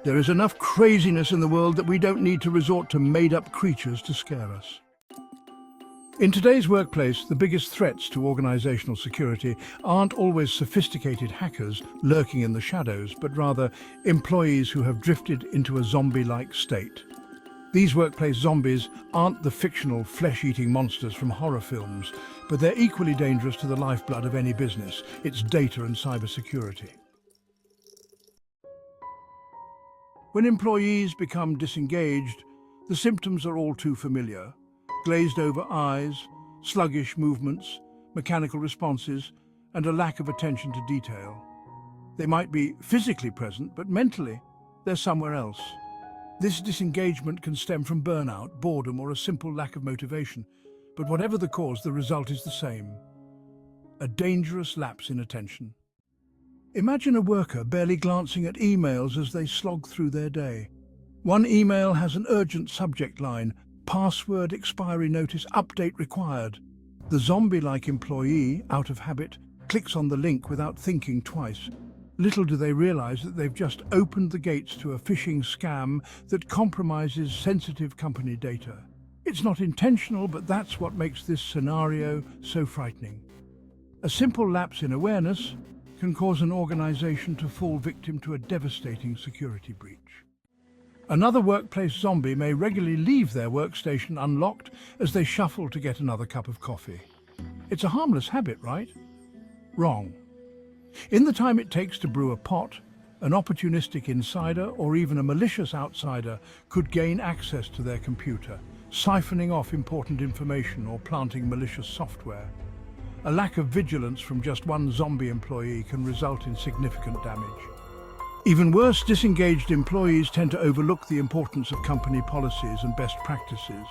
There is enough craziness in the world that we don't need to resort to made-up creatures to scare us. In today's workplace, the biggest threats to organizational security aren't always sophisticated hackers lurking in the shadows, but rather employees who have drifted into a zombie-like state. These workplace zombies aren't the fictional flesh-eating monsters from horror films, but they're equally dangerous to the lifeblood of any business, its data and cybersecurity. When employees become disengaged, the symptoms are all too familiar. Glazed over eyes, sluggish movements, mechanical responses, and a lack of attention to detail. They might be physically present, but mentally, they're somewhere else. This disengagement can stem from burnout, boredom, or a simple lack of motivation. But whatever the cause, the result is the same: a dangerous lapse in attention. Imagine a worker barely glancing at emails as they slog through their day. One email has an urgent subject line: password expiry notice, update required. The zombie-like employee, out of habit, clicks on the link without thinking twice. Little do they realize that they've just opened the gates to a phishing scam that compromises sensitive company data. It's not intentional, but that's what makes this scenario so frightening. A simple lapse in awareness can cause an organization to fall victim to a devastating security breach. Another workplace zombie may regularly leave their workstation unlocked as they shuffle to get another cup of coffee. It's a harmless habit, right? Wrong. In the time it takes to brew a pot, an opportunistic insider or even a malicious outsider could gain access to their computer, siphoning off important information or planting malicious software. A lack of vigilance from just one zombie employee can result in significant damage. Even worse, disengaged employees tend to overlook the importance of company policies and best practices.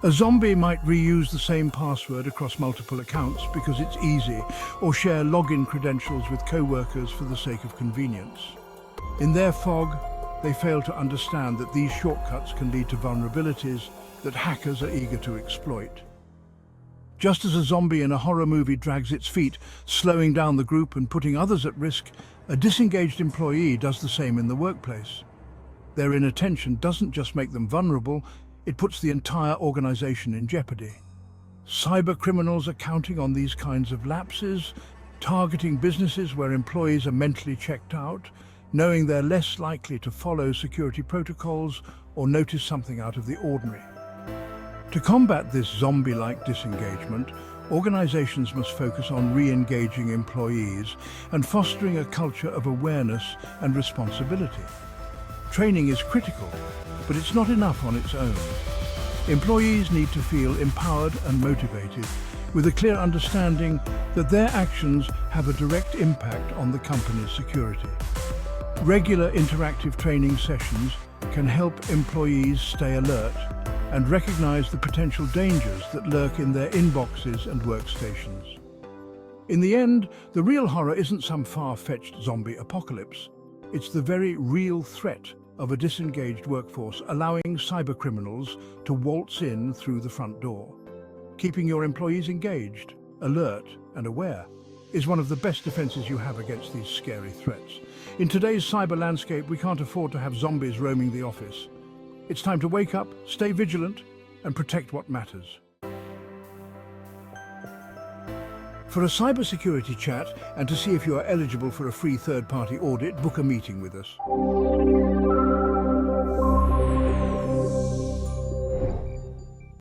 A zombie might reuse the same password across multiple accounts because it's easy, or share login credentials with co-workers for the sake of convenience. In their fog, they fail to understand that these shortcuts can lead to vulnerabilities that hackers are eager to exploit. Just as a zombie in a horror movie drags its feet, slowing down the group and putting others at risk, a disengaged employee does the same in the workplace. Their inattention doesn't just make them vulnerable, it puts the entire organization in jeopardy. Cyber criminals are counting on these kinds of lapses, targeting businesses where employees are mentally checked out, knowing they're less likely to follow security protocols or notice something out of the ordinary. To combat this zombie-like disengagement, organizations must focus on re-engaging employees and fostering a culture of awareness and responsibility. Training is critical, but it's not enough on its own. Employees need to feel empowered and motivated, with a clear understanding that their actions have a direct impact on the company's security. Regular interactive training sessions can help employees stay alert and recognize the potential dangers that lurk in their inboxes and workstations. In the end, the real horror isn't some far-fetched zombie apocalypse. It's the very real threat of a disengaged workforce allowing cybercriminals to waltz in through the front door. Keeping your employees engaged, alert, and aware is one of the best defenses you have against these scary threats. In today's cyber landscape, we can't afford to have zombies roaming the office. It's time to wake up, stay vigilant, and protect what matters. For a cybersecurity chat and to see if you are eligible for a free third-party audit, book a meeting with us.